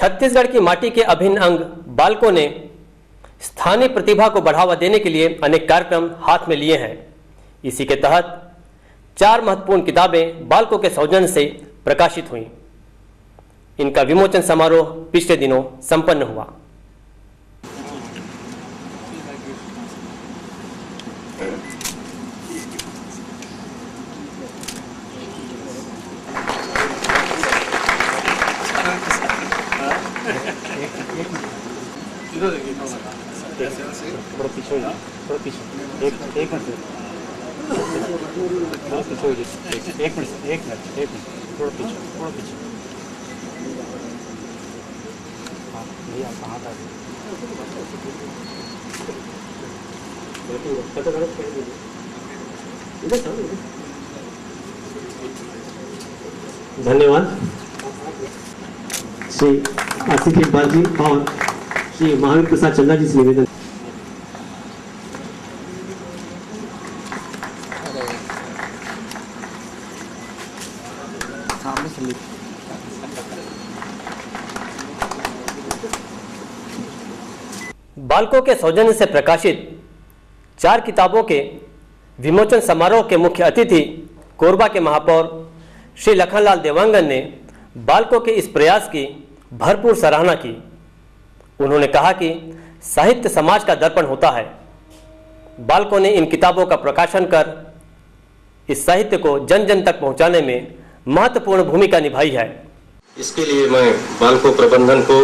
छत्तीसगढ़ की माटी के अभिन्न अंग बालकों ने स्थानीय प्रतिभा को बढ़ावा देने के लिए अनेक कार्यक्रम हाथ में लिए हैं। इसी के तहत 4 महत्वपूर्ण किताबें बालकों के सौजन्य से प्रकाशित हुई। इनका विमोचन समारोह पिछले दिनों संपन्न हुआ। धन्यवाद श्री आसिफ इकबाल जी और श्री महावीर प्रसाद चंदा जी से निवेदन। बालकों के सौजन्य से प्रकाशित 4 किताबों के विमोचन समारोह के मुख्य अतिथि कोरबा के महापौर श्री लखनलाल देवांगन ने बालकों के इस प्रयास की भरपूर सराहना की। उन्होंने कहा कि साहित्य समाज का दर्पण होता है। बालकों ने इन किताबों का प्रकाशन कर इस साहित्य को जन जन तक पहुंचाने में महत्वपूर्ण भूमिका निभाई है। इसके लिए मैं बालकों प्रबंधन को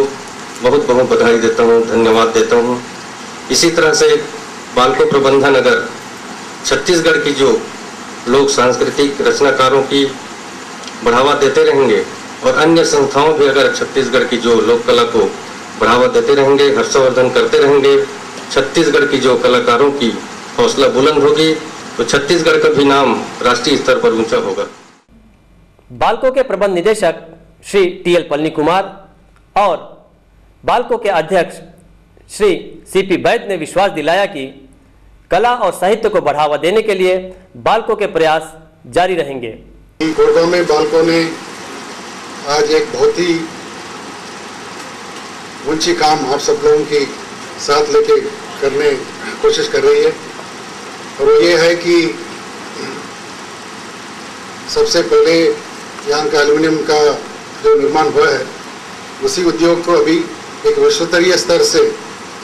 बहुत बहुत बधाई देता हूँ, धन्यवाद देता हूँ। इसी तरह से बालकों प्रबंधन अगर छत्तीसगढ़ की जो लोक सांस्कृतिक रचनाकारों की बढ़ावा देते रहेंगे और अन्य संस्थाओं भी अगर छत्तीसगढ़ की जो लोक कला को बढ़ावा देते रहेंगे, हर्षवर्धन करते रहेंगे, छत्तीसगढ़ की जो कलाकारों की हौसला बुलंद होगी तो छत्तीसगढ़ का भी नाम राष्ट्रीय स्तर पर ऊंचा होगा। बालकों के प्रबंध निदेशक श्री टी.एल. पलनी कुमार और बालकों के अध्यक्ष श्री सी.पी. वैद्य ने विश्वास दिलाया कि कला और साहित्य को बढ़ावा देने के लिए बालकों के प्रयास जारी रहेंगे। कोरबा में बालकों ने आज एक बहुत ही ऊंची काम आप सब लोगों के साथ लेके करने की कोशिश कर रही है और वो ये है कि सबसे पहले यहाँ का एल्युमिनियम का जो निर्माण हुआ है उसी उद्योग को अभी एक विश्वस्तरीय स्तर से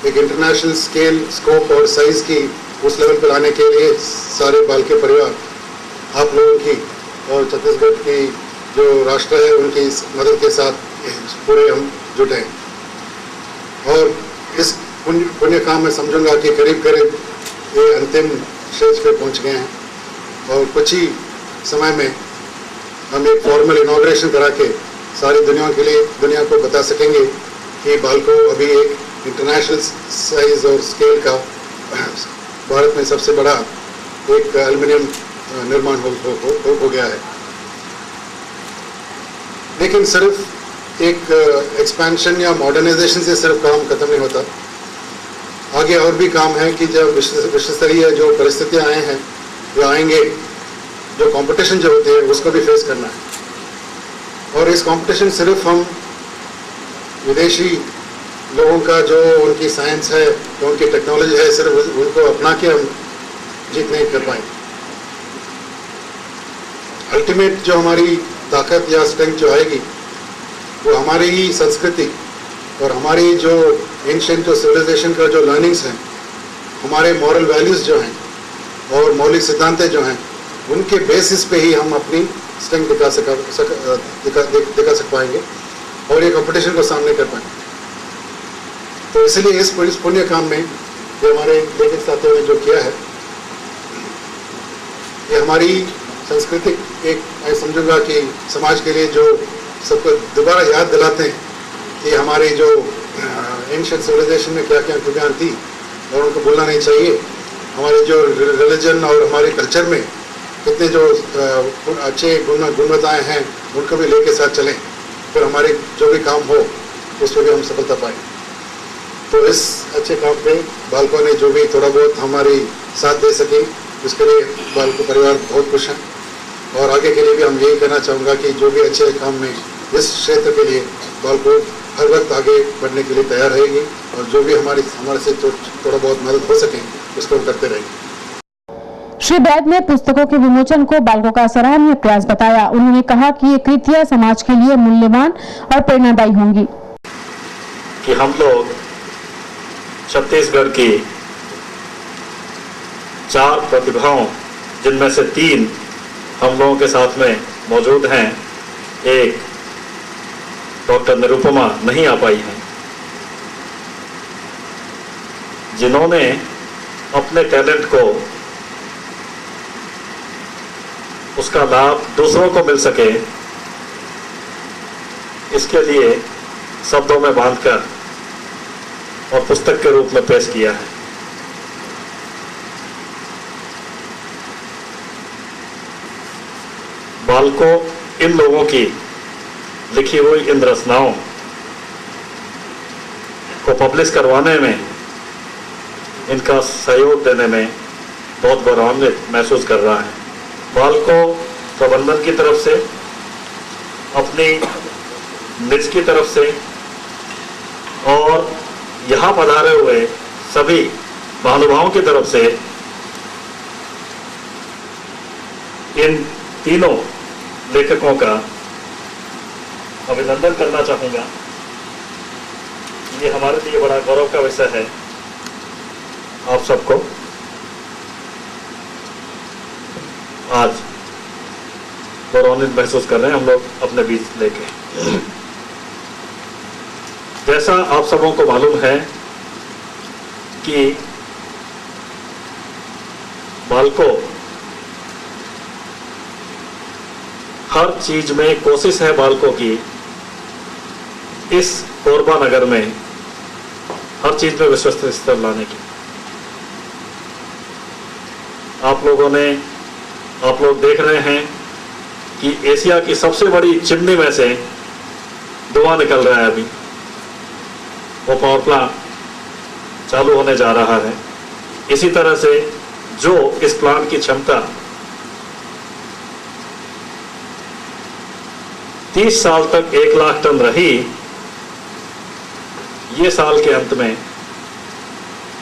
एक इंटरनेशनल स्केल, स्कोप और साइज की उस लेवल पर लाने के लिए सारे बालके परिवार आप लोगों की और छत्तीसगढ़ की जो राष्ट्र है उनकी मदद के साथ पूरे हम जुटे हैं और इस पुण्य काम में समझूंगा कि करीब करीब ये अंतिम स्टेज पे पहुंच गए हैं और कुछ ही समय में हम एक फॉर्मल इनॉग्रेशन करा के सारी दुनिया को बता सकेंगे कि बालको अभी एक इंटरनेशनल साइज और स्केल का भारत में सबसे बड़ा एक एल्युमिनियम निर्माण हो गया है। लेकिन सिर्फ एक एक्सपेंशन या मॉडर्नाइजेशन से सिर्फ काम खत्म नहीं होता, आगे और भी काम है कि जब विश्वस्तरीय जो परिस्थितियां आए हैं जो आएंगे, जो कंपटीशन जो होते हैं उसको भी फेस करना है और इस कंपटीशन सिर्फ हम विदेशी लोगों का जो उनकी साइंस है, जो उनकी टेक्नोलॉजी है, सिर्फ उनको अपना के हम जीत नहीं कर पाएंगे। अल्टीमेट जो हमारी ताकत या स्ट्रेंथ जो आएगी वो हमारी ही संस्कृति और हमारी जो एंशिएंट जो सिविलाइजेशन का जो लर्निंग्स हैं, हमारे मॉरल वैल्यूज़ जो हैं और मौलिक सिद्धांत जो हैं, उनके बेसिस पे ही हम अपनी स्ट्रेंथ दिखा सक पाएंगे और ये कंपटीशन को सामने कर पाएंगे। तो इसलिए इस पुण्य काम में जो हमारे लेखक साथियों ने जो किया है, ये हमारी सांस्कृतिक एक मैं समझूंगा कि समाज के लिए जो सबको दोबारा याद दिलाते हैं कि हमारी जो एंशिएंट सिविलाइजेशन में क्या क्या खूबियाँ थी और उनको भूलना नहीं चाहिए। हमारे जो रिलीजन और हमारे कल्चर में कितने जो अच्छे गुणवत्ताएँ हैं उनको भी लेके साथ चलें, फिर हमारे जो भी काम हो उस पर भी हम सफलता पाएँ। तो इस अच्छे काम पे बालकों ने जो भी थोड़ा बहुत हमारी साथ दे सके उसके लिए बालको परिवार बहुत खुश हैं और आगे के लिए भी हम यही कहना चाहूँगा कि जो भी अच्छे काम में इस क्षेत्र के लिए बालको हर वक्त आगे बढ़ने के लिए तैयार रहेगी और जो भी हमारे से थोड़ा बहुत मदद हो सके उसको हम करते रहेंगे। श्री बैद ने पुस्तकों के विमोचन को बालकों का सराहनीय प्रयास बताया। उन्होंने कहा कि ये कृतियां समाज के लिए मूल्यवान और प्रेरणादायी होंगी। कि हम लोग छत्तीसगढ़ की 4 प्रतिभाओं, जिनमें से 3 हम लोगों के साथ में मौजूद हैं, एक डॉक्टर निरुपमा नहीं आ पाई हैं, जिन्होंने अपने टैलेंट को, उसका लाभ दूसरों को मिल सके, इसके लिए शब्दों में बांधकर और पुस्तक के रूप में पेश किया है। बालकों, इन लोगों की लिखी हुई इन रचनाओं को पब्लिश करवाने में, इनका सहयोग देने में बहुत गौरवान्वित महसूस कर रहा है। बालकों प्रबंधन की तरफ से, अपनी निज की तरफ से और यहाँ पधारे हुए सभी महानुभावों की तरफ से इन तीनों लेखकों का अभिनंदन करना चाहूँगा। ये हमारे लिए बड़ा गौरव का विषय है। आप सबको आज गौरवान्वित महसूस कर रहे हैं हम लोग अपने बीच लेके। जैसा आप सबों को मालूम है कि बालकों, हर चीज में कोशिश है बालकों की इस कोरबा नगर में हर चीज में विश्व स्तर लाने की। आप लोग देख रहे हैं कि एशिया की सबसे बड़ी चिमनी में से धुआं निकल रहा है। अभी वो पावर प्लांट चालू होने जा रहा है। इसी तरह से जो इस प्लांट की क्षमता 30 साल तक 1 लाख टन रही, ये साल के अंत में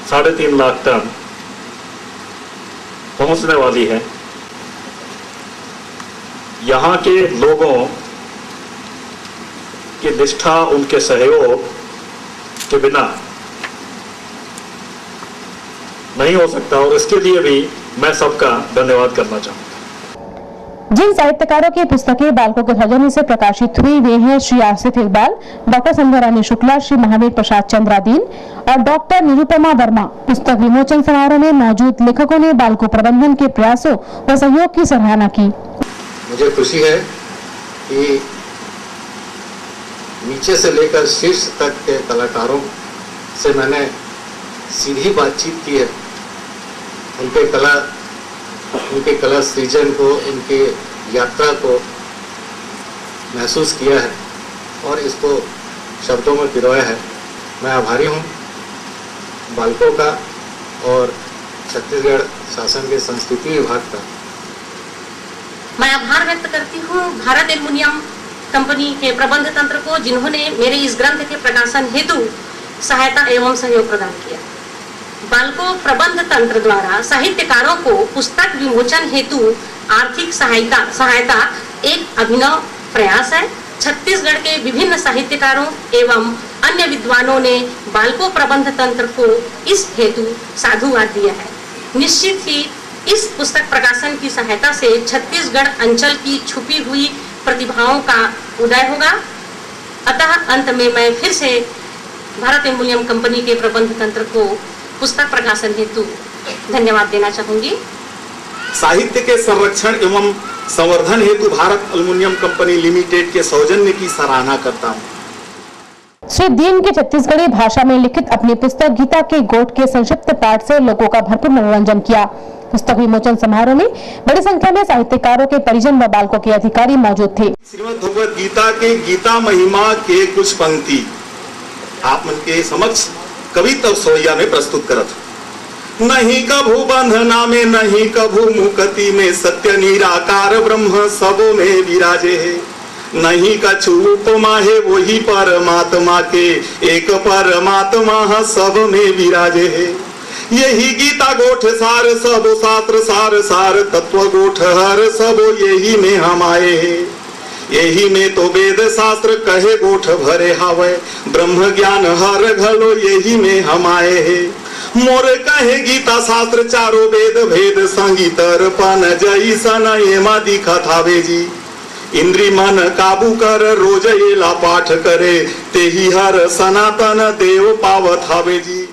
3.5 लाख टन पहुंचने वाली है। यहाँ के लोगों की निष्ठा, उनके सहयोग के बिना नहीं हो सकता और इसके लिए भी मैं सबका धन्यवाद करना चाहूंगा। जिन साहित्यकारों की पुस्तकें बालकों के सौजन्य से प्रकाशित हुई वे हैं श्री आसिफ इकबाल, डॉक्टर संध्या रानी शुक्ला, श्री महावीर प्रसाद चंद्रादीन और डॉक्टर निरुपमा वर्मा। पुस्तक विमोचन समारोह में मौजूद लेखकों ने बालकों प्रबंधन के प्रयासों व सहयोग की सराहना की। मुझे खुशी है कि नीचे से लेकर शीर्ष तक के कलाकारों से मैंने सीधी बातचीत की है। उनके कला सृजन को, उनके यात्रा को महसूस किया है और इसको शब्दों में पिरोया है। मैं आभारी हूँ बालकों का और छत्तीसगढ़ शासन के संस्कृति विभाग का। मैं आभार व्यक्त करती हूँ भारत एल्युमिनियम कंपनी के प्रबंध तंत्र को, जिन्होंने मेरे इस ग्रंथ के प्रकाशन हेतु सहायता एवं सहयोग प्रदान किया। बालकों प्रबंध तंत्र द्वारा साहित्यकारों को पुस्तक विमोचन हेतु आर्थिक सहायता एक अभिनव प्रयास है। छत्तीसगढ़ के विभिन्न साहित्यकारों एवं अन्य विद्वानों ने बालकों प्रबंध तंत्र को इस हेतु साधुवाद दिया है। निश्चित ही इस पुस्तक प्रकाशन की सहायता से छत्तीसगढ़ अंचल की छुपी हुई प्रतिभाओं का उदय होगा। अतः अंत में मैं फिर से भारत एल्युमिनियम कंपनी के प्रबंध तंत्र को पुस्तक प्रकाशन हेतु धन्यवाद देना चाहूंगी। साहित्य के संरक्षण एवं संवर्धन हेतु भारत एल्युमिनियम कंपनी लिमिटेड के सौजन्य की सराहना करता हूँ। श्री दीन की छत्तीसगढ़ी भाषा में लिखित अपनी पुस्तक गीता के गोट के संक्षिप्त पाठ से लोगों का भरपूर मनोरंजन किया। पुस्तक विमोचन समारोह में बड़ी संख्या में साहित्यकारों के परिजन व बालकों के अधिकारी मौजूद थे। श्रीमद् भगवद गीता के गीता महिमा के कुछ पंक्ति आप मन के समक्ष कविता सोया में प्रस्तुत करत। नहीं कभू बंधना में, नहीं कभू मुक्ति में, सत्य निराकार ब्रह्म सबों में विराजे है। नहीं कछु उपमा है वही परमात्मा के, एक परमात्मा सब में विराजे है। यही गीता गोठ सार सब शास्त्र सार सार तत्व गोठ हर सब यही में हम आए हैं। यही में तो वेद शास्त्र कहे गोठ भरे हावे, ब्रह्म ज्ञान हर घलो यही में हम आए हैं। मोर कहे गीता शास्त्र चारों वेद भेद संगीत अर्पण जैसन एमा दिखत हावे जी। इंद्री मन काबू कर रोज एला पाठ करे, तेही हर सनातन देव पावत हावे जी।